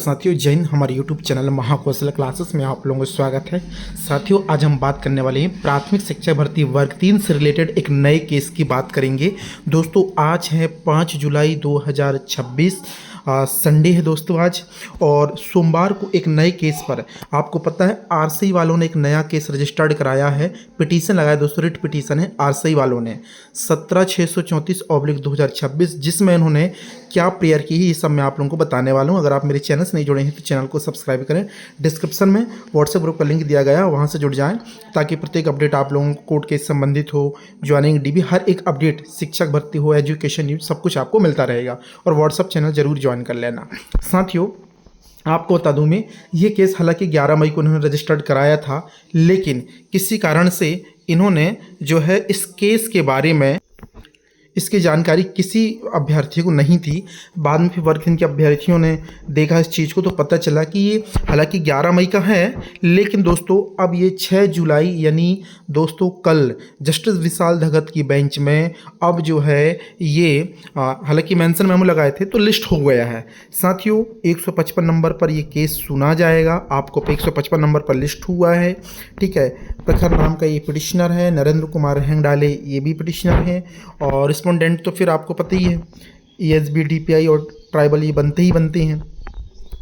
साथियों जय हिंद। हमारे YouTube चैनल महाकौशल क्लासेस में आप लोगों का स्वागत है। साथियों आज हम बात करने वाले हैं प्राथमिक शिक्षा भर्ती वर्ग 3 से रिलेटेड एक नए केस की बात करेंगे। दोस्तों आज है 5 जुलाई 2026, संडे है दोस्तों आज, और सोमवार को एक नए केस पर आपको पता है आरसीई वालों ने एक नया केस रजिस्टर्ड कराया है, पिटीशन लगाया दोस्तों, रिट पिटीशन है आरसीई वालों ने 17/634/2026, जिसमें इन्होंने क्या प्रेयर की है ये सब मैं आप लोगों को बताने वाला हूँ। अगर आप मेरे चैनल से नहीं जुड़े हैं तो चैनल को सब्सक्राइब करें। डिस्क्रिप्शन में व्हाट्सएप ग्रुप का लिंक दिया गया है, वहाँ से जुड़ जाएं ताकि प्रत्येक अपडेट आप लोगों को कोर्ट केस संबंधित हो, ज्वाइनिंग डीबी, हर एक अपडेट, शिक्षक भर्ती हो, एजुकेशन न्यूज, सब कुछ आपको मिलता रहेगा। और व्हाट्सएप चैनल जरूर ज्वाइन कर लेना। साथियों आपको बता दूं मैं, ये केस हालांकि 11 मई को इन्होंने रजिस्टर्ड कराया था, लेकिन किसी कारण से इन्होंने जो है इस केस के बारे में इसकी जानकारी किसी अभ्यर्थी को नहीं थी। बाद में फिर वर्ग 3 के अभ्यर्थियों ने देखा इस चीज़ को तो पता चला कि ये हालांकि 11 मई का है, लेकिन दोस्तों अब ये 6 जुलाई यानी दोस्तों कल जस्टिस विशाल धगत की बेंच में अब जो है ये हालांकि मेंशन मेमो लगाए थे तो लिस्ट हो गया है। साथियों 155 नंबर पर ये केस सुना जाएगा, आपको 155 नंबर पर लिस्ट हुआ है, ठीक है। प्रखर नाम का ये पिटिशनर है, नरेंद्र कुमार हेंगडाले ये भी पिटिशनर है, और रिस्पोंडेंट तो फिर आपको पता ही है ESB DPI और ट्राइबल ये बनते ही बनते हैं।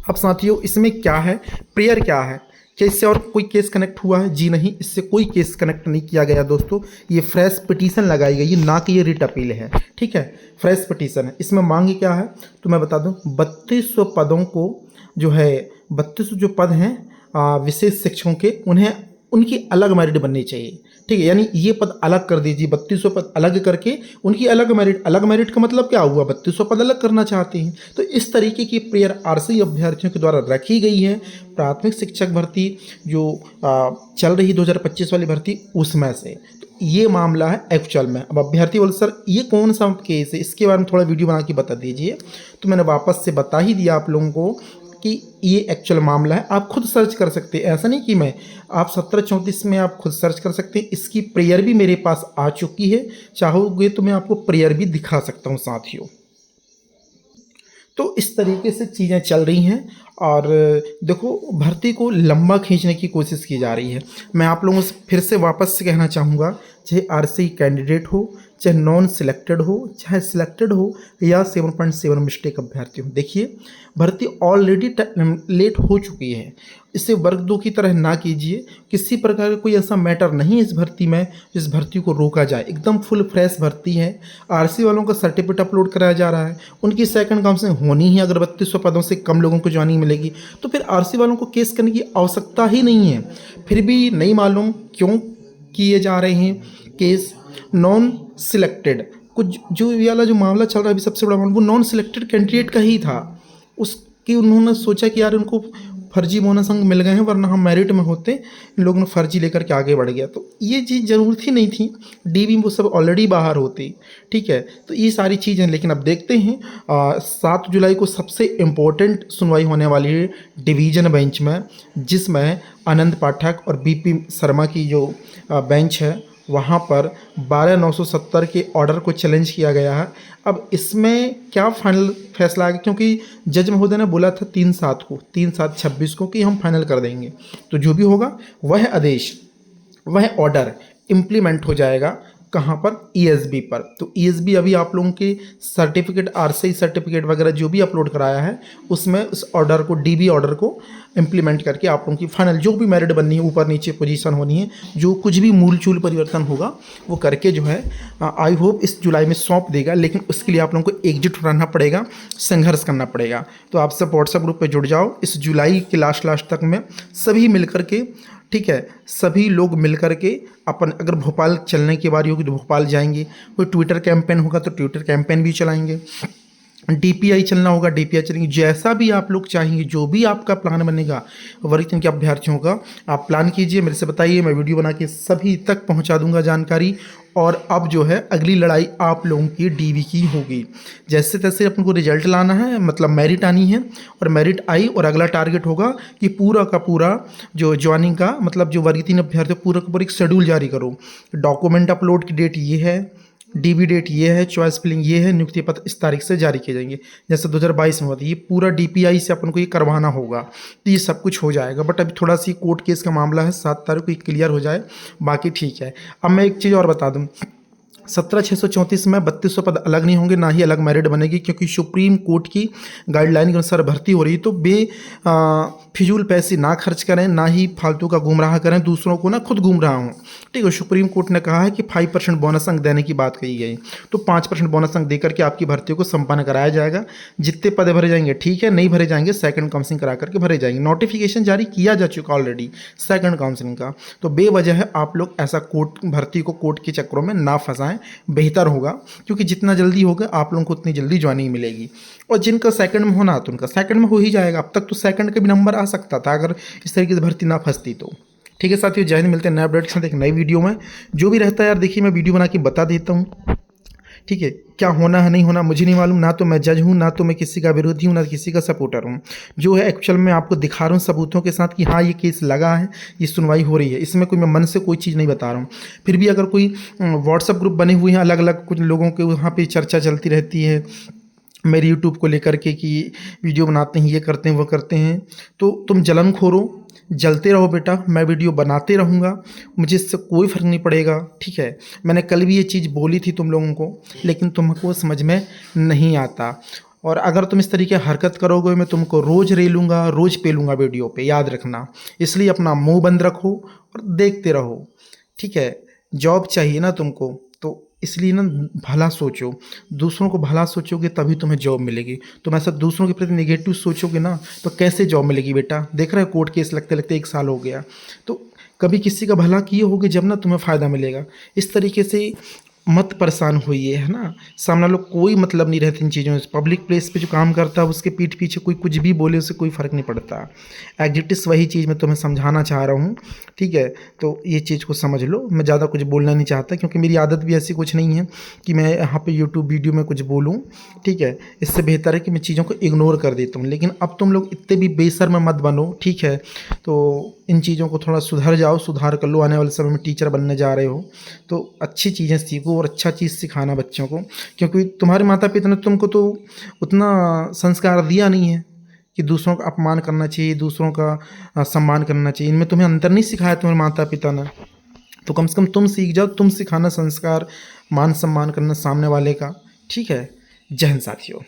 अब साथियों इसमें क्या है, प्रेयर क्या है, क्या इससे और कोई केस कनेक्ट हुआ है? जी नहीं, इससे कोई केस कनेक्ट नहीं किया गया दोस्तों। ये फ्रेश पिटीशन लगाई गई है, ना कि ये रिट अपील है, ठीक है। फ्रेश पिटीशन है। इसमें मांग क्या है तो मैं बता दूं, 3200 पदों को जो है 3200 जो पद हैं विशेष शिक्षकों के, उन्हें उनकी अलग मेरिट बननी चाहिए, ठीक है। यानी ये पद अलग कर दीजिए, 3200 पद अलग करके उनकी अलग मेरिट। अलग मेरिट का मतलब क्या हुआ, 3200 पद अलग करना चाहते हैं। तो इस तरीके की प्रेयर आरसीई अभ्यर्थियों के द्वारा रखी गई है। प्राथमिक शिक्षक भर्ती जो चल रही 2025 वाली भर्ती, उसमें से तो ये मामला है एक्चुअल में। अब अभ्यर्थी बोले सर ये कौन सा केस है, इसके बारे में थोड़ा वीडियो बना के बता दीजिए। तो मैंने वापस से बता ही दिया आप लोगों को कि ये एक्चुअल मामला है। आप खुद सर्च कर सकते हैं, ऐसा नहीं कि मैं, आप 1734 में आप खुद सर्च कर सकते हैं। इसकी प्रेयर भी मेरे पास आ चुकी है, चाहोगे तो मैं आपको प्रेयर भी दिखा सकता हूँ साथियों। तो इस तरीके से चीज़ें चल रही हैं, और देखो भर्ती को लंबा खींचने की कोशिश की जा रही है। मैं आप लोगों से फिर से वापस से कहना चाहूँगा, चाहे आरसीई कैंडिडेट हो, चाहे नॉन सिलेक्टेड हो, चाहे सिलेक्टेड हो, या 7.7 मिस्टेक अभ्यर्थी हो, देखिए भर्ती ऑलरेडी लेट हो चुकी है। इसे वर्ग 2 की तरह ना कीजिए। किसी प्रकार का कोई ऐसा मैटर नहीं है इस भर्ती में जिस भर्ती को रोका जाए। एकदम फुल फ्रेश भर्ती है। आरसी वालों का सर्टिफिकेट अपलोड कराया जा रहा है, उनकी सेकंड काउंसलिंग होनी ही। अगर 3200 पदों से कम लोगों को ज्वाइनिंग मिलेगी तो फिर आरसी वालों को केस करने की आवश्यकता ही नहीं है। फिर भी नहीं मालूम क्यों किए जा रहे हैं केस। नॉन सिलेक्टेड कुछ जो ये वाला जो मामला चल रहा है अभी, सबसे बड़ा मामला वो नॉन सिलेक्टेड कैंडिडेट का ही था। उसकी उन्होंने सोचा कि यार उनको फर्जी बोनस अंक मिल गए हैं, वरना हम मेरिट में होते, इन लोगों ने फर्जी लेकर के आगे बढ़ गया। तो ये चीज़ ज़रूरत ही नहीं थी, डीबी वो सब ऑलरेडी बाहर होती, ठीक है। तो ये सारी चीज़ें, लेकिन अब देखते हैं 7 जुलाई को सबसे इम्पोर्टेंट सुनवाई होने वाली है डिवीज़न बेंच में, जिसमें आनंद पाठक और BP शर्मा की जो बेंच है, वहाँ पर 12/970 के ऑर्डर को चैलेंज किया गया है। अब इसमें क्या फाइनल फैसला आएगा, क्योंकि जज महोदय ने बोला था 3/7/26 को कि हम फाइनल कर देंगे। तो जो भी होगा वह आदेश, वह ऑर्डर इम्प्लीमेंट हो जाएगा कहाँ पर, ESB पर। तो ESB अभी आप लोगों के सर्टिफिकेट, आरसीई सर्टिफिकेट वगैरह जो भी अपलोड कराया है, उसमें उस ऑर्डर को, DB ऑर्डर को इम्प्लीमेंट करके आप लोगों की फाइनल जो भी मेरिट बननी है, ऊपर नीचे पोजीशन होनी है, जो कुछ भी मूल चूल परिवर्तन होगा वो करके जो है आई होप इस जुलाई में सौंप देगा। लेकिन उसके लिए आप लोगों को एकजुट रहना पड़ेगा, संघर्ष करना पड़ेगा। तो आप सब व्हाट्सएप ग्रुप पर जुड़ जाओ। इस जुलाई के लास्ट तक में सभी मिलकर के, ठीक है, सभी लोग मिलकर के अपन, अगर भोपाल चलने की बारी होगी तो भोपाल जाएंगे, कोई ट्विटर कैंपेन होगा तो ट्विटर कैंपेन भी चलाएंगे, DPI चलना होगा DPI चलेंगे। जैसा भी आप लोग चाहेंगे, जो भी आपका प्लान बनेगा वर्ग 3 के अभ्यर्थियों का, आप प्लान कीजिए, मेरे से बताइए, मैं वीडियो बना के सभी तक पहुंचा दूंगा जानकारी। और अब जो है अगली लड़ाई आप लोगों की DB की होगी। जैसे तैसे अपन को रिजल्ट लाना है, मतलब मेरिट आनी है, और मेरिट आई और अगला टारगेट होगा कि पूरा का पूरा जो ज्वाइनिंग का, मतलब जो वर्ग 3 अभ्यर्थी पूरा का पूरा एक शेड्यूल जारी करो। डॉक्यूमेंट अपलोड की डेट ये है, डीबी डेट ये है, चॉइस फिलिंग ये है, नियुक्ति पत्र इस तारीख से जारी किए जाएंगे। जैसे 2022 में हुआ था, ये पूरा डीपीआई से अपन को ये करवाना होगा, तो ये सब कुछ हो जाएगा। बट अभी थोड़ा सी कोर्ट केस का मामला है, 7 तारीख को क्लियर हो जाए, बाकी ठीक है। अब मैं एक चीज़ और बता दूँ, 17,634 में 3200 पद अलग नहीं होंगे, ना ही अलग मेरिट बनेगी, क्योंकि सुप्रीम कोर्ट की गाइडलाइन के अनुसार भर्ती हो रही है। तो फिजूल पैसे ना खर्च करें, ना ही फालतू का गुमराह करें दूसरों को, ना खुद गुमराह हों, ठीक है। सुप्रीम कोर्ट ने कहा है कि 5% बोनस अंक देने की बात कही गई, तो 5% बोनस अंक देकर के आपकी भर्ती को संपन्न कराया जाएगा। जितने पद भरे जाएंगे ठीक है, नहीं भरे जाएंगे सेकंड काउंसलिंग करा करके भरे जाएंगे। नोटिफिकेशन जारी किया जा चुका ऑलरेडी सेकंड काउंसलिंग का, तो बेवजह है आप लोग ऐसा कोर्ट भर्ती को कोर्ट के चक्करों में ना फंसाएं, बेहतर होगा, क्योंकि जितना जल्दी होगा आप लोगों को उतनी जल्दी ज्वाइनिंग मिलेगी। और जिनका सेकंड में होना तो उनका सेकंड में हो ही जाएगा। अब तक तो सेकंड का भी नंबर आ सकता था अगर इस तरीके से भर्ती ना फंसती तो। ठीक है साथियों, जय हिंद, मिलते हैं नए अपडेट के साथ एक नई वीडियो में। जो भी रहता है यार देखिए, मैं वीडियो बना के बता देता हूँ, ठीक है। क्या होना है नहीं होना मुझे नहीं मालूम, ना तो मैं जज हूँ, ना तो मैं किसी का विरोधी हूँ, ना किसी का सपोर्टर हूँ। जो है एक्चुअल में आपको दिखा रहा हूँ सबूतों के साथ कि हाँ ये केस लगा है, ये सुनवाई हो रही है। इसमें कोई मैं मन से कोई चीज़ नहीं बता रहा हूँ। फिर भी अगर कोई व्हाट्सअप ग्रुप बने हुए हैं अलग अलग कुछ लोगों के, वहाँ पर चर्चा चलती रहती है मेरे यूट्यूब को लेकर के कि वीडियो बनाते हैं, ये करते हैं, वो करते हैं, तो तुम जलन खोरो, जलते रहो बेटा, मैं वीडियो बनाते रहूँगा, मुझे इससे कोई फ़र्क नहीं पड़ेगा, ठीक है। मैंने कल भी ये चीज़ बोली थी तुम लोगों को, लेकिन तुमको समझ में नहीं आता। और अगर तुम इस तरीके हरकत करोगे, मैं तुमको रोज़ रेलूँगा, रोज़ पेलूँगा वीडियो पे, याद रखना। इसलिए अपना मुँह बंद रखो और देखते रहो, ठीक है। जॉब चाहिए ना तुमको, तो इसलिए ना भला सोचो, दूसरों को भला सोचोगे तभी तुम्हें जॉब मिलेगी। तुम ऐसा दूसरों के प्रति नेगेटिव सोचोगे ना, तो कैसे जॉब मिलेगी बेटा। देख रहे हो कोर्ट केस लगते लगते 1 साल हो गया, तो कभी किसी का भला किए होगे जब ना तुम्हें फ़ायदा मिलेगा। इस तरीके से मत परेशान होइए, है ना। सामने लोग कोई मतलब नहीं रहते इन चीज़ों से। पब्लिक प्लेस पे जो काम करता है उसके पीठ पीछे कोई कुछ भी बोले, उससे कोई फ़र्क नहीं पड़ता। एग्जिटिस वही चीज़ मैं तुम्हें समझाना चाह रहा हूँ, ठीक है। तो ये चीज़ को समझ लो। मैं ज़्यादा कुछ बोलना नहीं चाहता, क्योंकि मेरी आदत भी ऐसी कुछ नहीं है कि मैं यहाँ पे यूट्यूब वीडियो में कुछ बोलूँ, ठीक है। इससे बेहतर है कि मैं चीज़ों को इग्नोर कर देता हूँ। लेकिन अब तुम लोग इतने भी बेशर्म मत बनो, ठीक है। तो इन चीज़ों को थोड़ा सुधर जाओ, सुधार कर लो। आने वाले समय में टीचर बनने जा रहे हो तो अच्छी चीज़ें सीखो और अच्छा चीज़ सिखाना बच्चों को, क्योंकि तुम्हारे माता पिता ने तुमको तो उतना संस्कार दिया नहीं है कि दूसरों का अपमान करना चाहिए, दूसरों का सम्मान करना चाहिए। इनमें तुम्हें अंतर नहीं सिखाया तुम्हारे माता पिता ने, तो कम से कम तुम सीख जाओ, तुम सिखाना संस्कार, मान सम्मान करना सामने वाले का, ठीक है। जय हिंद साथियों।